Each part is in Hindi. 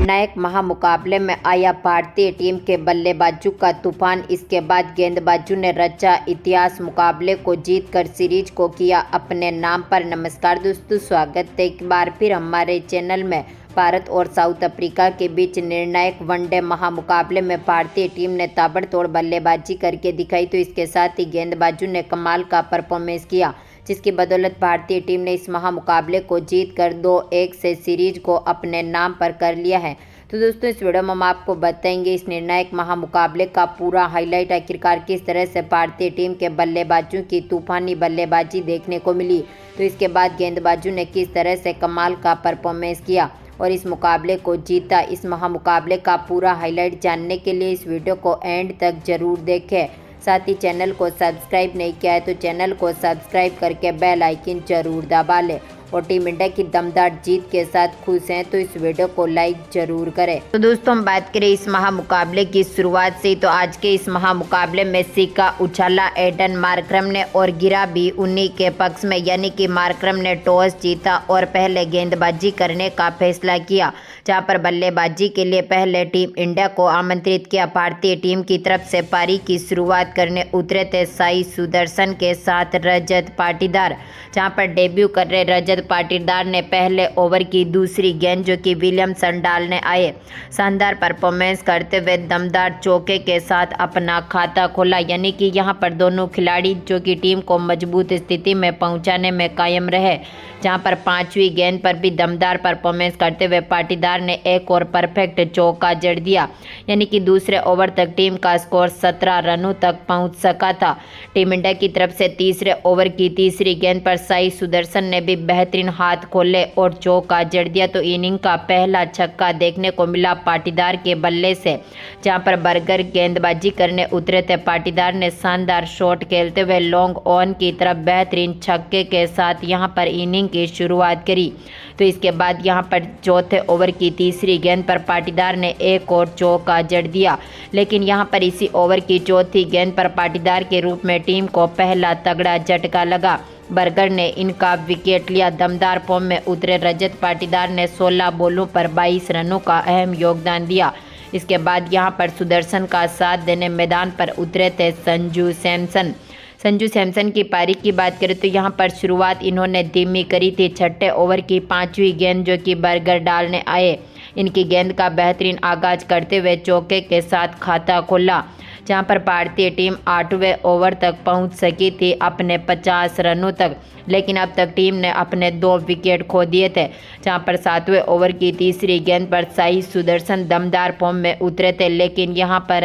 निर्णायक महामुकाबले में आया भारतीय टीम के बल्लेबाजों का तूफान। इसके बाद गेंदबाजों ने रचा इतिहास, मुकाबले को जीतकर सीरीज को किया अपने नाम पर। नमस्कार दोस्तों, स्वागत है एक बार फिर हमारे चैनल में। भारत और साउथ अफ्रीका के बीच निर्णायक वनडे महामुकाबले में भारतीय टीम ने ताबड़तोड़ बल्लेबाजी करके दिखाई, तो इसके साथ ही गेंदबाजों ने कमाल का परफॉर्मेंस किया, जिसकी बदौलत भारतीय टीम ने इस महामुकाबले को जीतकर 2-1 से सीरीज को अपने नाम पर कर लिया है। तो दोस्तों, इस वीडियो में हम आपको बताएंगे इस निर्णायक महामुकाबले का पूरा हाईलाइट, आखिरकार किस तरह से भारतीय टीम के बल्लेबाजों की तूफानी बल्लेबाजी देखने को मिली, तो इसके बाद गेंदबाजों ने किस तरह से कमाल का परफॉर्मेंस किया और इस मुकाबले को जीता। इस महामुकाबले का पूरा हाईलाइट जानने के लिए इस वीडियो को एंड तक जरूर देखें। साथ ही चैनल को सब्सक्राइब नहीं किया है तो चैनल को सब्सक्राइब करके बेल आइकन जरूर दबा लें, और टीम इंडिया की दमदार जीत के साथ खुश हैं तो इस वीडियो को लाइक जरूर करें। तो दोस्तों, हम बात करें इस महामुकाबले की शुरुआत से, तो आज के इस महामुकाबले में सिक्का उछाला एडन मार्करम ने और गिरा भी उन्हीं के पक्ष में, यानी कि मार्करम ने टॉस जीता और पहले गेंदबाजी करने का फैसला किया, जहां पर बल्लेबाजी के लिए पहले टीम इंडिया को आमंत्रित किया। भारतीय टीम की तरफ से पारी की शुरुआत करने उतरे थे साई सुदर्शन के साथ रजत पाटीदार, जहां पर डेब्यू कर रहे रजत पाटीदार ने पहले ओवर की दूसरी गेंद जो कि विलियमसन डालने आए, शानदार परफॉर्मेंस करते हुए दमदार चौके के साथ अपना खाता खोला, यानी कि यहां पर दोनों खिलाड़ी जो कि टीम को मजबूत स्थिति में पहुंचाने में कायम रहे, जहां पर पांचवी गेंद पर भी दमदार परफॉर्मेंस करते हुए पाटीदार ने एक और परफेक्ट चौका जड़ दिया, यानी कि दूसरे ओवर तक टीम का स्कोर 17 रनों तक पहुंच सका था। टीम इंडिया की तरफ से तीसरे ओवर की तीसरी गेंद पर साई सुदर्शन ने भी बेहतरीन हाथ खोले और चौका जड़ दिया, तो इनिंग का पहला छक्का देखने को मिला पाटीदार के बल्ले से, जहां पर बर्गर गेंदबाजी करने उतरे थे। पाटीदार ने शानदार शॉट खेलते हुए लॉन्ग ऑन की तरफ बेहतरीन छक्के के साथ यहां पर इनिंग की शुरुआत करी। तो इसके बाद यहां पर चौथे ओवर की तीसरी गेंद पर पाटीदार ने एक और चौका जड़ दिया, लेकिन यहां पर इसी ओवर की चौथी गेंद पर पाटीदार के रूप में टीम को पहला तगड़ा झटका लगा। बर्गर ने इनका विकेट लिया। दमदार फॉर्म में उतरे रजत पाटीदार ने 16 बॉलों पर 22 रनों का अहम योगदान दिया। इसके बाद यहां पर सुदर्शन का साथ देने मैदान पर उतरे थे संजू सैमसन की पारी की बात करें तो यहां पर शुरुआत इन्होंने धीमी करी थी। छठे ओवर की पांचवी गेंद जो कि बर्गर डालने आए, इनकी गेंद का बेहतरीन आगाज करते हुए चौके के साथ खाता खोला, जहां पर भारतीय टीम 8वें ओवर तक पहुंच सकी थी अपने 50 रनों तक, लेकिन अब तक टीम ने अपने 2 विकेट खो दिए थे। जहां पर 7वें ओवर की तीसरी गेंद पर साई सुदर्शन दमदार फॉर्म में उतरे थे, लेकिन यहां पर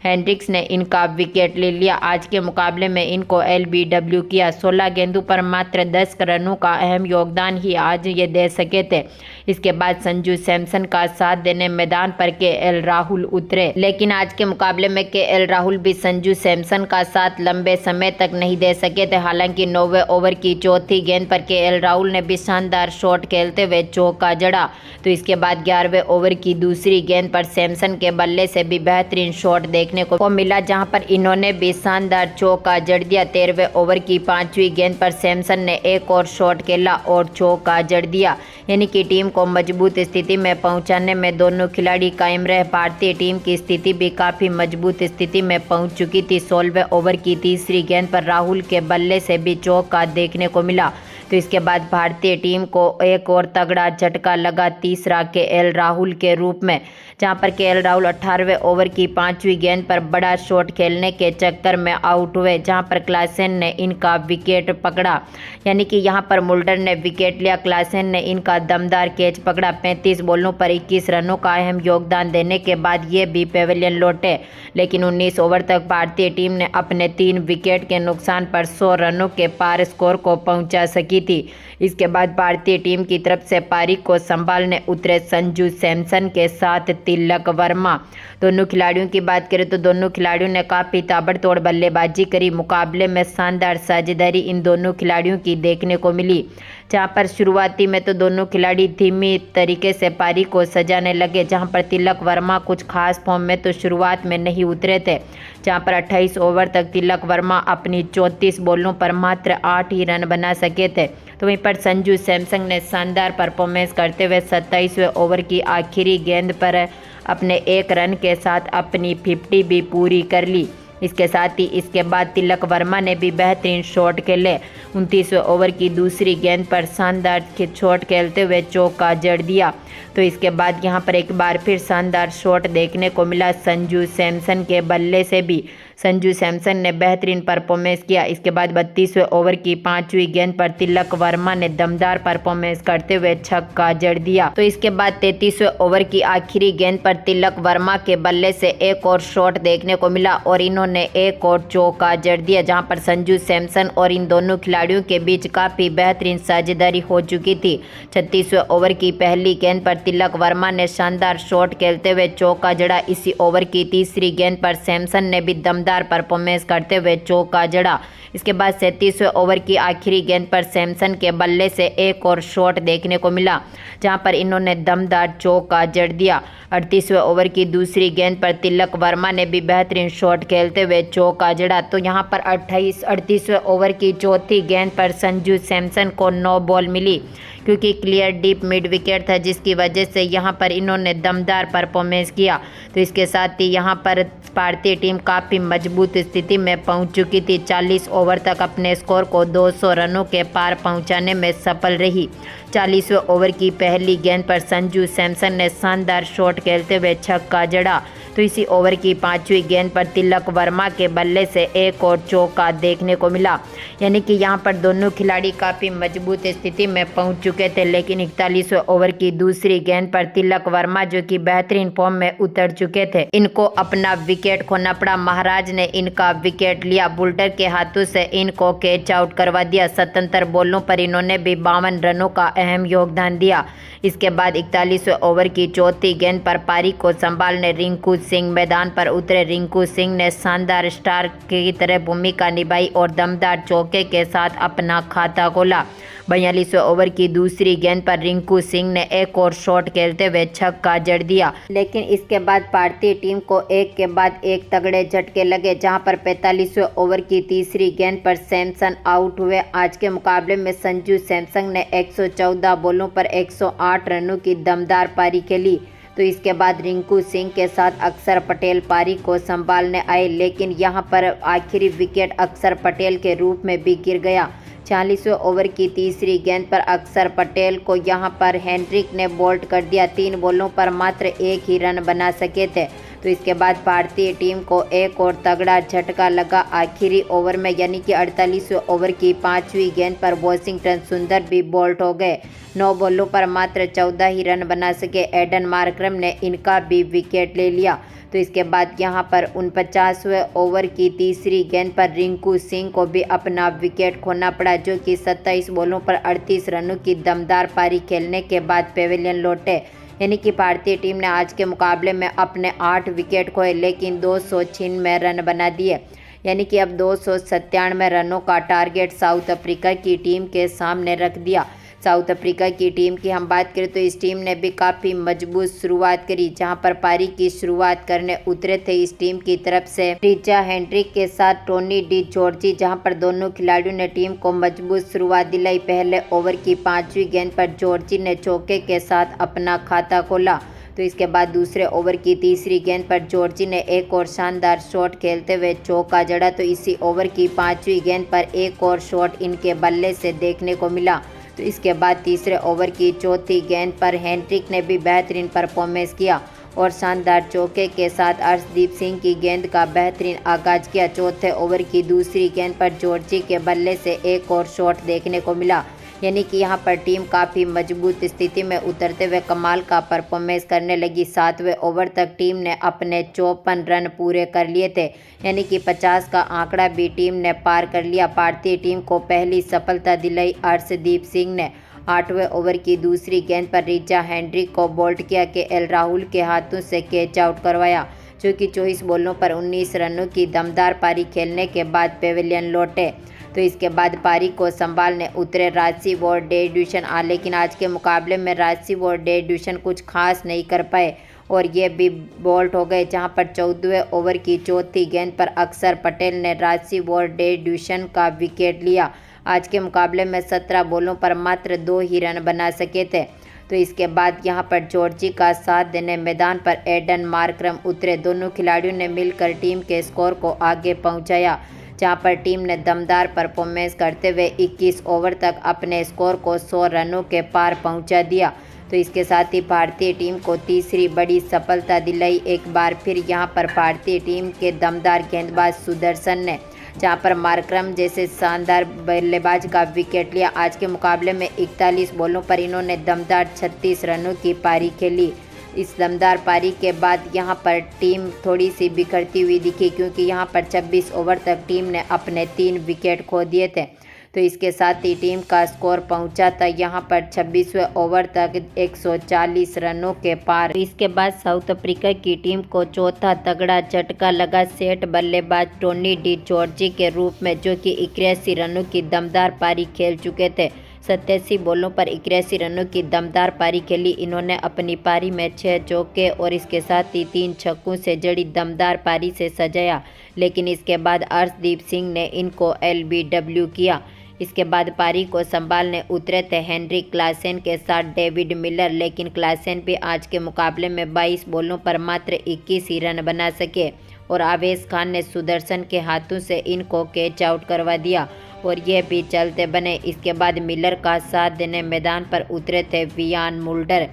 हेनरिक्स ने इनका विकेट ले लिया। आज के मुकाबले में इनको LBW किया। 16 गेंदों पर मात्र 10 रनों का अहम योगदान ही आज ये दे सके थे। इसके बाद संजू सैमसन का साथ देने मैदान पर KL राहुल उतरे, लेकिन आज के मुकाबले में KL राहुल भी संजू सैमसन का साथ लंबे समय तक नहीं दे सके थे। हालांकि 9वें ओवर की चौथी गेंद पर KL राहुल ने भी शानदार शॉट खेलते हुए चौका जड़ा, तो इसके बाद 11वें ओवर की दूसरी गेंद पर सैमसन के बल्ले से भी बेहतरीन शॉट देखने को मिला, जहां पर इन्होंने भी शानदार चौका जड़ दिया। 13वें ओवर की पांचवी गेंद पर सैमसन ने एक और शॉट खेला और चौका जड़ दिया, यानी कि टीम को मजबूत स्थिति में पहुंचाने में दोनों खिलाड़ी कायम रहे। भारतीय टीम की स्थिति भी काफी मजबूत स्थिति में पहुंच चुकी थी। 16वें ओवर की तीसरी गेंद पर राहुल के बल्ले से भी चौका देखने को मिला, तो इसके बाद भारतीय टीम को एक और तगड़ा झटका लगा, तीसरा KL राहुल के रूप में, जहां पर KL राहुल 18वें ओवर की पांचवी गेंद पर बड़ा शॉट खेलने के चक्कर में आउट हुए, जहां पर क्लासेन ने इनका विकेट पकड़ा, यानी कि यहां पर मुल्डर ने विकेट लिया, क्लासेन ने इनका दमदार कैच पकड़ा। 35 बॉलों पर 21 रनों का अहम योगदान देने के बाद ये भी पेविलियन लौटे, लेकिन 19 ओवर तक भारतीय टीम ने अपने 3 विकेट के नुकसान पर 100 रनों के पार स्कोर को पहुंचा सकी थी। इसके बाद भारतीय टीम की तरफ से पारी को संभालने उतरे संजू सैमसन के साथ तिलक वर्मा। दोनों खिलाड़ियों की बात करें तो दोनों खिलाड़ियों ने काफी ताबड़तोड़ बल्लेबाजी करी। मुकाबले में शानदार साझेदारी इन दोनों खिलाड़ियों की देखने को मिली, जहां पर शुरुआती में तो दोनों खिलाड़ी धीमी तरीके से पारी को सजाने लगे, जहां पर तिलक वर्मा कुछ खास फॉर्म में तो शुरुआत में नहीं उतरे थे, जहां पर 28 ओवर तक तिलक वर्मा अपनी 34 बॉलों पर मात्र 8 ही रन बना सके थे। तो वहीं पर संजू सैमसन ने शानदार परफॉर्मेंस करते हुए 27वें ओवर की आखिरी गेंद पर अपने 1 रन के साथ अपनी 50 भी पूरी कर ली। इसके साथ ही इसके बाद तिलक वर्मा ने भी बेहतरीन शॉट खेले। 29वें ओवर की दूसरी गेंद पर शानदार शॉट खेलते हुए चौका जड़ दिया। तो इसके बाद यहां पर एक बार फिर शानदार शॉट देखने को मिला संजू सैमसन के बल्ले से भी। संजू सैमसन ने बेहतरीन परफॉर्मेंस किया। इसके बाद 32वें ओवर की 5वीं गेंद पर तिलक वर्मा ने दमदार परफॉर्मेंस करते हुए छक्का जड़ दिया। तो इसके बाद 33वें ओवर की आखिरी गेंद पर तिलक वर्मा के बल्ले से एक और शॉट देखने को मिला और इन्होंने एक और चौका जड़ दिया, जहां पर संजू सैमसन और इन दोनों खिलाड़ियों के बीच काफी बेहतरीन साझेदारी हो चुकी थी। 36वें ओवर की पहली गेंद पर तिलक वर्मा ने शानदार शॉट खेलते हुए चौका जड़ा। इसी ओवर की तीसरी गेंद पर सैमसन ने भी दमदार परफॉर्मेंस करते हुए चौका जड़ा। इसके बाद 37वें ओवर की आखिरी गेंद पर सैमसन के बल्ले से एक और शॉट देखने को मिला, जहां पर इन्होंने दमदार चौका जड़ दिया। 38वें ओवर की दूसरी गेंद पर तिलक वर्मा ने भी बेहतरीन शॉट खेलते हुए चौका जड़ा। तो यहां पर 38वें ओवर की चौथी गेंद पर संजू सैमसन को 9 बॉल मिली, क्योंकि क्लियर डीप मिड विकेट था, जिसकी वजह से यहां पर इन्होंने दमदार परफॉर्मेंस किया। तो इसके साथ ही यहां पर भारतीय टीम काफ़ी मजबूत स्थिति में पहुंच चुकी थी। 40 ओवर तक अपने स्कोर को 200 रनों के पार पहुंचाने में सफल रही। 40वें ओवर की पहली गेंद पर संजू सैमसन ने शानदार शॉट खेलते हुए छक्का जड़ा। तो इसी ओवर की 5वीं गेंद पर तिलक वर्मा के बल्ले से एक और चौका देखने को मिला। यानी कि यहां पर दोनों खिलाड़ी काफ़ी मजबूत स्थिति में पहुंच चुके थे। लेकिन 41वें ओवर की दूसरी गेंद पर तिलक वर्मा, जो कि बेहतरीन फॉर्म में उतर चुके थे, इनको अपना विकेट खोना पड़ा। महाराज ने इनका विकेट लिया। बुल्टर के हाथों से इनको कैच आउट करवा दिया। 77 बॉलों पर इन्होंने भी 52 रनों का अहम योगदान दिया। इसके बाद 41वें ओवर की चौथी गेंद पर पारी को संभालने रिंकू सिंह मैदान पर उतरे। रिंकू सिंह ने शानदार स्टार की तरह भूमिका निभाई और दमदार चौके के साथ अपना खाता खोला। 42वें ओवर की दूसरी गेंद पर रिंकू सिंह ने एक और शॉट खेलते हुए छक्का जड़ दिया। लेकिन इसके बाद भारतीय टीम को एक के बाद एक तगड़े झटके लगे, जहां पर 45वें ओवर की तीसरी गेंद पर सैमसन आउट हुए। आज के मुकाबले में संजू सैमसन ने 114 बॉलों पर 108 रनों की दमदार पारी खेली। तो इसके बाद रिंकू सिंह के साथ अक्षर पटेल पारी को संभालने आए, लेकिन यहां पर आखिरी विकेट अक्षर पटेल के रूप में भी गिर गया। 40वें ओवर की तीसरी गेंद पर अक्षर पटेल को यहां पर हेनरिक ने बोल्ड कर दिया। 3 बॉलों पर मात्र 1 ही रन बना सके थे। तो इसके बाद भारतीय टीम को एक और तगड़ा झटका लगा आखिरी ओवर में, यानी कि 48वें ओवर की 5वीं गेंद पर वॉशिंगटन सुंदर भी बोल्ड हो गए। 9 बॉलों पर मात्र 14 ही रन बना सके। एडन मार्करम ने इनका भी विकेट ले लिया। तो इसके बाद यहां पर 49वें ओवर की तीसरी गेंद पर रिंकू सिंह को भी अपना विकेट खोना पड़ा, जो कि 27 बॉलों पर 38 रनों की दमदार पारी खेलने के बाद पेविलियन लौटे। यानी कि भारतीय टीम ने आज के मुकाबले में अपने 8 विकेट खोए, लेकिन 296 रन बना दिए। यानी कि अब 297 रनों का टारगेट साउथ अफ्रीका की टीम के सामने रख दिया। साउथ अफ्रीका की टीम की हम बात करें तो इस टीम ने भी काफ़ी मजबूत शुरुआत करी, जहां पर पारी की शुरुआत करने उतरे थे इस टीम की तरफ से रिचा हेनरिक के साथ टोनी डी जॉर्जी, जहां पर दोनों खिलाड़ियों ने टीम को मजबूत शुरुआत दिलाई। पहले ओवर की 5वीं गेंद पर जॉर्जी ने चौके के साथ अपना खाता खोला। तो इसके बाद दूसरे ओवर की तीसरी गेंद पर जॉर्जी ने एक और शानदार शॉट खेलते हुए चौका जड़ा। तो इसी ओवर की 5वीं गेंद पर एक और शॉट इनके बल्ले से देखने को मिला। तो इसके बाद तीसरे ओवर की चौथी गेंद पर हेनरिक ने भी बेहतरीन परफॉर्मेंस किया और शानदार चौके के साथ अर्शदीप सिंह की गेंद का बेहतरीन आगाज किया। चौथे ओवर की दूसरी गेंद पर जॉर्जी के बल्ले से एक और शॉट देखने को मिला। यानी कि यहां पर टीम काफ़ी मजबूत स्थिति में उतरते हुए कमाल का परफॉर्मेंस करने लगी। 7वें ओवर तक टीम ने अपने 54 रन पूरे कर लिए थे, यानी कि 50 का आंकड़ा भी टीम ने पार कर लिया। भारतीय टीम को पहली सफलता दिलाई अर्शदीप सिंह ने। 8वें ओवर की दूसरी गेंद पर रिचा हेनरिक को बोल्ड किया के एल राहुल के हाथों से कैच आउट करवाया, जो कि 24 बॉलों पर 19 रनों की दमदार पारी खेलने के बाद पेविलियन लौटे। तो इसके बाद पारी को संभालने उतरे राजसी वॉर्ड डेविड विल्सन लेकिन आज के मुकाबले में राजसी वॉर्ड डेविड विल्सन कुछ खास नहीं कर पाए। और ये भी बोल्ड हो गए, जहां पर 14वें ओवर की चौथी गेंद पर अक्षर पटेल ने रांची और डेड्यूशन का विकेट लिया। आज के मुकाबले में 17 बॉलों पर मात्र 2 ही रन बना सके थे। तो इसके बाद यहां पर जॉर्जी का साथ देने मैदान पर एडन मार्करम उतरे। दोनों खिलाड़ियों ने मिलकर टीम के स्कोर को आगे पहुंचाया, जहां पर टीम ने दमदार परफॉर्मेंस करते हुए 21 ओवर तक अपने स्कोर को 100 रनों के पार पहुंचा दिया। तो इसके साथ ही भारतीय टीम को तीसरी बड़ी सफलता दिलाई। एक बार फिर यहां पर भारतीय टीम के दमदार गेंदबाज सुदर्शन ने जहां पर मार्करम जैसे शानदार बल्लेबाज का विकेट लिया। आज के मुकाबले में 41 बॉलों पर इन्होंने दमदार 36 रनों की पारी खेली। इस दमदार पारी के बाद यहां पर टीम थोड़ी सी बिखरती हुई दिखी, क्योंकि यहां पर 26 ओवर तक टीम ने अपने 3 विकेट खो दिए थे। तो इसके साथ ही टीम का स्कोर पहुंचा था यहां पर 26वें ओवर तक 140 रनों के पार। इसके बाद साउथ अफ्रीका की टीम को चौथा तगड़ा झटका लगा सेट बल्लेबाज टोनी डी जॉर्जी के रूप में, जो कि 81 रनों की दमदार पारी खेल चुके थे। 87 बॉलों पर 81 रनों की दमदार पारी खेली। इन्होंने अपनी पारी में 6 चौके और इसके साथ ही 3 छक्कों से जड़ी दमदार पारी से सजाया, लेकिन इसके बाद अर्शदीप सिंह ने इनको LBW किया। इसके बाद पारी को संभालने उतरे थे हेनरिक क्लासेन के साथ डेविड मिलर, लेकिन क्लासेन भी आज के मुकाबले में 22 बॉलों पर मात्र 21 ही रन बना सके और आवेश खान ने सुदर्शन के हाथों से इनको कैच आउट करवा दिया और ये भी चलते बने। इसके बाद मिलर का साथ देने मैदान पर उतरे थे वियान मुल्डर।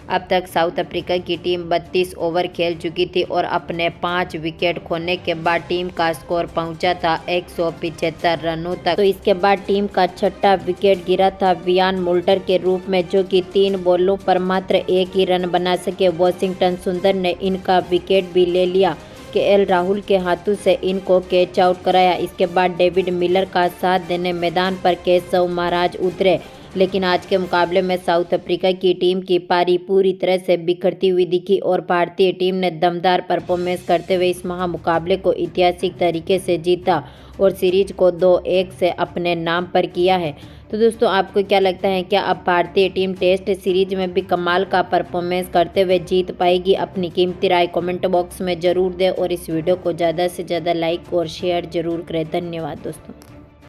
अब तक साउथ अफ्रीका की टीम 32 ओवर खेल चुकी थी और अपने 5 विकेट खोने के बाद टीम का स्कोर पहुंचा था 175 रनों तक। तो इसके बाद टीम का छठा विकेट गिरा था वियान मुल्डर के रूप में, जो कि 3 बॉलों पर मात्र 1 ही रन बना सके। वॉशिंगटन सुंदर ने इनका विकेट भी ले लिया। KL राहुल के हाथों से इनको कैच आउट कराया। इसके बाद डेविड मिलर का साथ देने मैदान पर केशव महाराज उतरे, लेकिन आज के मुकाबले में साउथ अफ्रीका की टीम की पारी पूरी तरह से बिखरती हुई दिखी और भारतीय टीम ने दमदार परफॉर्मेंस करते हुए इस महामुकाबले को ऐतिहासिक तरीके से जीता और सीरीज को 2-1 से अपने नाम पर किया है। तो दोस्तों, आपको क्या लगता है, क्या अब भारतीय टीम टेस्ट सीरीज में भी कमाल का परफॉर्मेंस करते हुए जीत पाएगी? अपनी कीमती राय कमेंट बॉक्स में ज़रूर दें और इस वीडियो को ज़्यादा से ज़्यादा लाइक और शेयर ज़रूर करें। धन्यवाद दोस्तों।